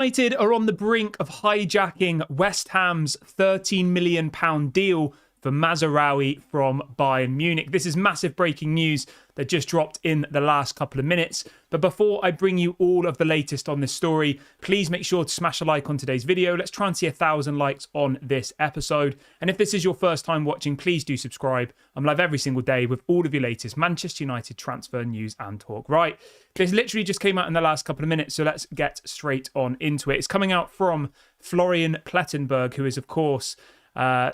United are on the brink of hijacking West Ham's £13 million deal for Mazraoui from Bayern Munich. This is massive breaking news that just dropped in the last couple of minutes. But before I bring you all of the latest on this story, please make sure to smash a like on today's video. Let's try and see 1,000 likes on this episode. And if this is your first time watching, please do subscribe. I'm live every single day with all of your latest Manchester United transfer news and talk. Right, this literally just came out in the last couple of minutes, so let's get straight on into it. It's coming out from Florian Plettenberg, who is, of course,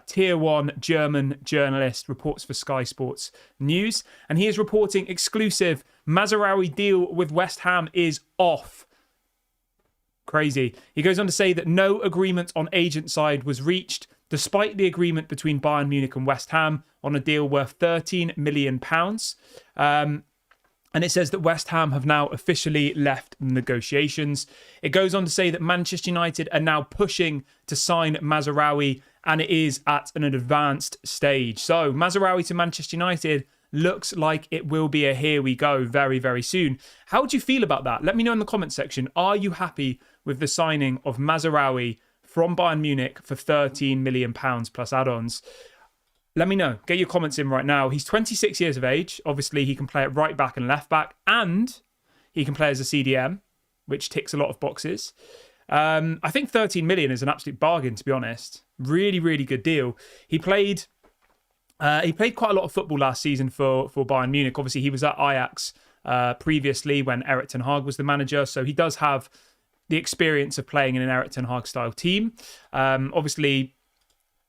Tier 1 German journalist, reports for Sky Sports News, and he is reporting exclusive: Mazraoui deal with West Ham is off. Crazy. He goes on to say that no agreement on agent side was reached, despite the agreement between Bayern Munich and West Ham on a deal worth £13 million. And it says that West Ham have now officially left negotiations. It goes on to say that Manchester United are now pushing to sign Mazraoui, and it is at an advanced stage. So Mazraoui to Manchester United looks like it will be a here we go very, very soon. How do you feel about that? Let me know in the comment section. Are you happy with the signing of Mazraoui from Bayern Munich for £13 million plus add-ons? Let me know. Get your comments in right now. He's 26 years of age. Obviously, he can play at right back and left back, and he can play as a CDM, which ticks a lot of boxes. I think 13 million is an absolute bargain, to be honest. Really, really good deal. He played quite a lot of football last season for Bayern Munich. Obviously, he was at Ajax previously when Erik ten Hag was the manager, so he does have the experience of playing in an Erik ten Hag style team. Obviously,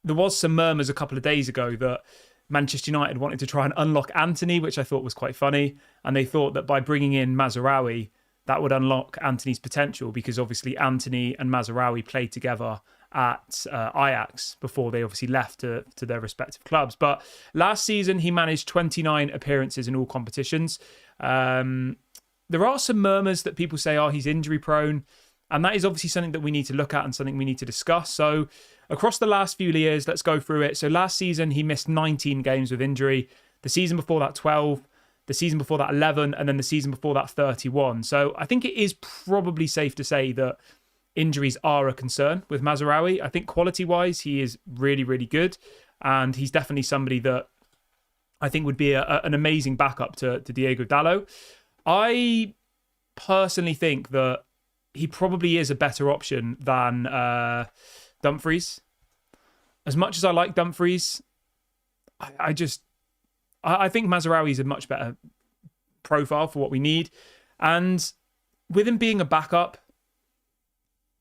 there was some murmurs a couple of days ago that Manchester United wanted to try and unlock Antony, which I thought was quite funny. And they thought that by bringing in Mazraoui, that would unlock Antony's potential, because obviously Antony and Mazraoui played together at Ajax before they obviously left to their respective clubs. But last season, he managed 29 appearances in all competitions. There are some murmurs that people say, oh, he's injury prone. And that is obviously something that we need to look at and something we need to discuss. So across the last few years, let's go through it. So last season, he missed 19 games with injury. The season before that, 12. The season before that, 11. And then the season before that, 31. So I think it is probably safe to say that injuries are a concern with Mazraoui. I think quality-wise, he is really, really good. And he's definitely somebody that I think would be an amazing backup to Diego Dalot. I personally think that he probably is a better option than Dumfries. As much as I like Dumfries, I think Mazraoui is a much better profile for what we need. And with him being a backup,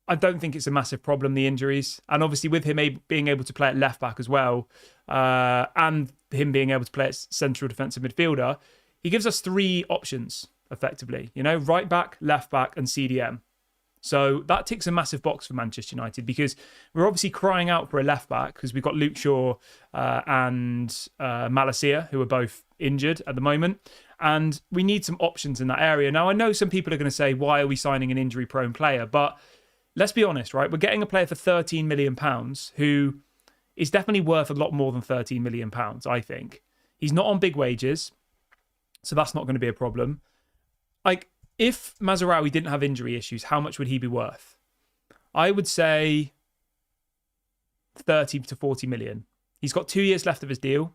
I don't think it's a massive problem, the injuries. And obviously with him being able to play at left back as well, and him being able to play as central defensive midfielder, he gives us three options, effectively. You know, right back, left back, and CDM. So that ticks a massive box for Manchester United, because we're obviously crying out for a left back, because we've got Luke Shaw and Malacia, who are both injured at the moment. And we need some options in that area. Now, I know some people are going to say, why are we signing an injury-prone player? But let's be honest, right? We're getting a player for £13 million who is definitely worth a lot more than £13 million, I think. He's not on big wages, so that's not going to be a problem. Like, if Mazraoui didn't have injury issues, how much would he be worth? I would say 30 to 40 million. He's got 2 years left of his deal.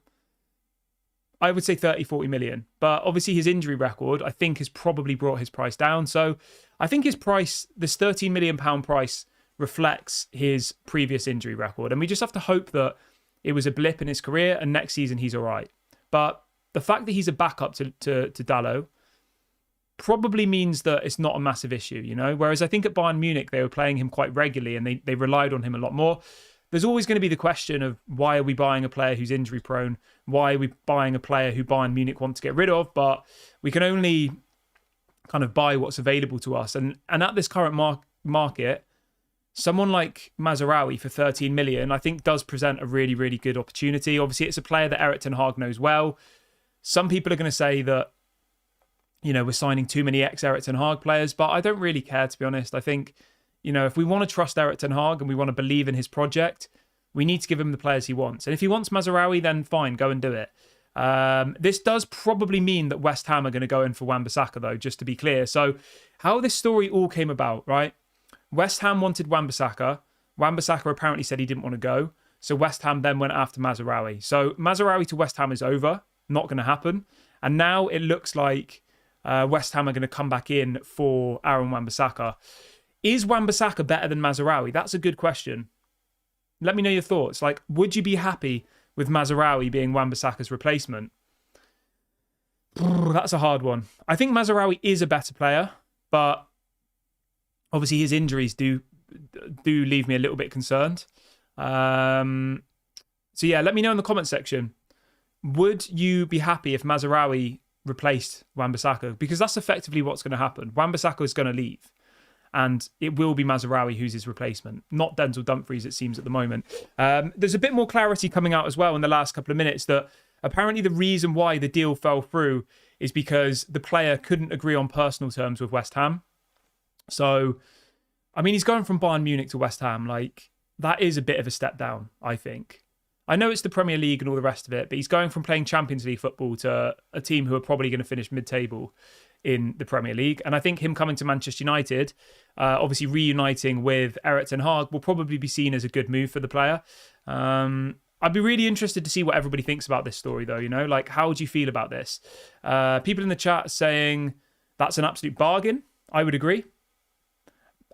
I would say 30, 40 million. But obviously his injury record, I think, has probably brought his price down. So I think his price, this £13 million price, reflects his previous injury record. And we just have to hope that it was a blip in his career and next season he's all right. But the fact that he's a backup to Dalot probably means that it's not a massive issue, you know? Whereas I think at Bayern Munich, they were playing him quite regularly and they relied on him a lot more. There's always going to be the question of, why are we buying a player who's injury prone? Why are we buying a player who Bayern Munich want to get rid of? But we can only kind of buy what's available to us. And at this current market, someone like Mazraoui for 13 million, I think, does present a really, really good opportunity. Obviously, it's a player that Erik ten Hag knows well. Some people are going to say that, you know, we're signing too many ex-Erik ten Hag players, but I don't really care, to be honest. I think, you know, if we want to trust Erik ten Hag and we want to believe in his project, we need to give him the players he wants. And if he wants Mazraoui, then fine, go and do it. This does probably mean that West Ham are going to go in for Wan-Bissaka, though, just to be clear. So how this story all came about, right? West Ham wanted Wan-Bissaka. Wan-Bissaka apparently said he didn't want to go. So West Ham then went after Mazraoui. So Mazraoui to West Ham is over. Not going to happen. And now it looks like West Ham are going to come back in for Aaron Wan-Bissaka. Is Wan-Bissaka better than Mazraoui? That's a good question. Let me know your thoughts. Like, would you be happy with Mazraoui being Wan-Bissaka's replacement? That's a hard one. I think Mazraoui is a better player, but obviously his injuries do leave me a little bit concerned. So yeah, let me know in the comment section. Would you be happy if Mazraoui replaced Wan-Bissaka? Because that's effectively what's going to happen. Wan-Bissaka is going to leave. And it will be Mazraoui who's his replacement, not Denzel Dumfries, it seems, at the moment. There's a bit more clarity coming out as well in the last couple of minutes that apparently the reason why the deal fell through is because the player couldn't agree on personal terms with West Ham. So, I mean, he's going from Bayern Munich to West Ham. Like, that is a bit of a step down, I think. I know it's the Premier League and all the rest of it, but he's going from playing Champions League football to a team who are probably going to finish mid-table in the Premier League. And I think him coming to Manchester United, obviously reuniting with Erik ten Hag, will probably be seen as a good move for the player. I'd be really interested to see what everybody thinks about this story, though. You know, like, how do you feel about this? People in the chat saying that's an absolute bargain. I would agree.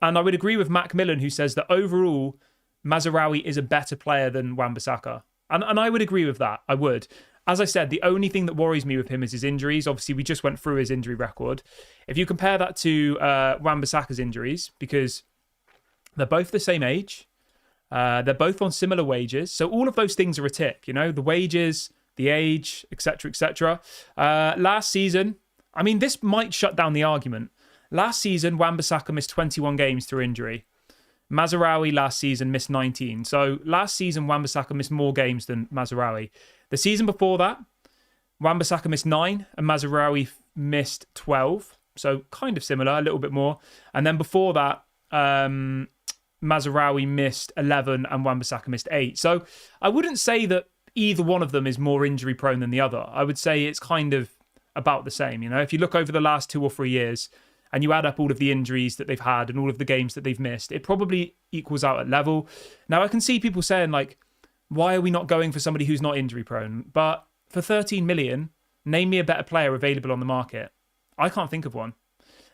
And I would agree with Macmillan, who says that overall, Mazraoui is a better player than Wan-Bissaka. And I would agree with that. I would. As I said, the only thing that worries me with him is his injuries. Obviously, we just went through his injury record. If you compare that to Wan-Bissaka's injuries, because they're both the same age, they're both on similar wages. So all of those things are a tick, you know, the wages, the age, etc., etc. Last season, I mean, this might shut down the argument. Last season, Wan-Bissaka missed 21 games through injury. Mazraoui last season missed 19. So last season, Wan-Bissaka missed more games than Mazraoui. The season before that, Wan-Bissaka missed 9 and Mazraoui missed 12. So kind of similar, a little bit more. And then before that, Mazraoui missed 11 and Wan-Bissaka missed 8. So I wouldn't say that either one of them is more injury prone than the other. I would say it's kind of about the same. You know, if you look over the last 2 or 3 years and you add up all of the injuries that they've had and all of the games that they've missed, it probably equals out at level. Now, I can see people saying, like, why are we not going for somebody who's not injury prone? But for 13 million, name me a better player available on the market. I can't think of one.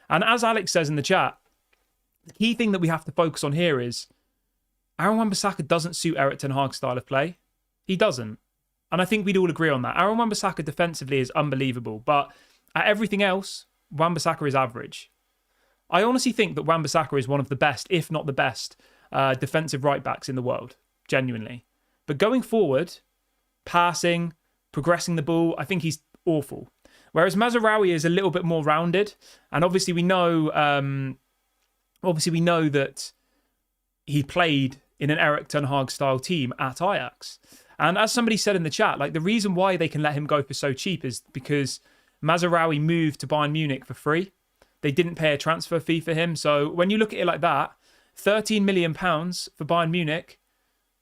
And as Alex says in the chat, the key thing that we have to focus on here is Aaron Wan-Bissaka doesn't suit Erik ten Hag's style of play. He doesn't. And I think we'd all agree on that. Aaron Wan-Bissaka defensively is unbelievable, but at everything else, Wan-Bissaka is average. I honestly think that Wan-Bissaka is one of the best, if not the best, defensive right-backs in the world. Genuinely. But going forward, passing, progressing the ball, I think he's awful. Whereas Mazraoui is a little bit more rounded. And obviously we know that he played in an Erik ten Hag style team at Ajax. And as somebody said in the chat, like, the reason why they can let him go for so cheap is because Mazraoui moved to Bayern Munich for free. They didn't pay a transfer fee for him. So when you look at it like that, £13 million for Bayern Munich,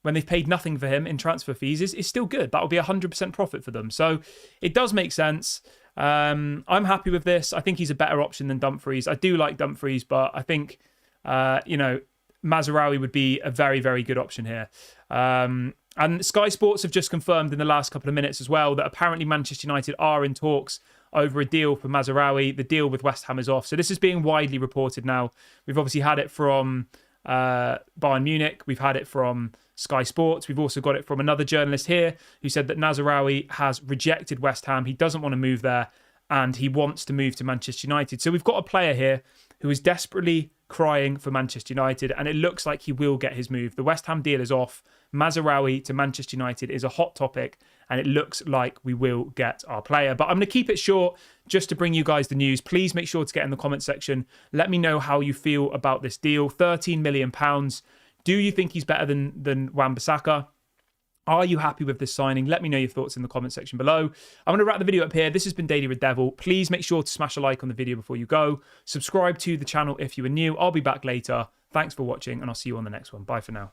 when they've paid nothing for him in transfer fees, is still good. That would be 100% profit for them. So it does make sense. I'm happy with this. I think he's a better option than Dumfries. I do like Dumfries, but I think, Mazraoui would be a very, very good option here. And Sky Sports have just confirmed in the last couple of minutes as well that apparently Manchester United are in talks over a deal for Mazraoui. The deal with West Ham is off. So this is being widely reported now. We've obviously had it from Bayern Munich. We've had it from Sky Sports. We've also got it from another journalist here who said that Mazraoui has rejected West Ham. He doesn't want to move there and he wants to move to Manchester United. So we've got a player here who is desperately crying for Manchester United, and it looks like he will get his move. The West Ham deal is off. Mazraoui to Manchester United is a hot topic, and it looks like we will get our player. But I'm going to keep it short just to bring you guys the news. Please make sure to get in the comment section. Let me know how you feel about this deal. £13 million. Do you think he's better than Wan-Bissaka? Are you happy with this signing? Let me know your thoughts in the comment section below. I'm going to wrap the video up here. This has been Daily Red Devil. Please make sure to smash a like on the video before you go. Subscribe to the channel if you are new. I'll be back later. Thanks for watching, and I'll see you on the next one. Bye for now.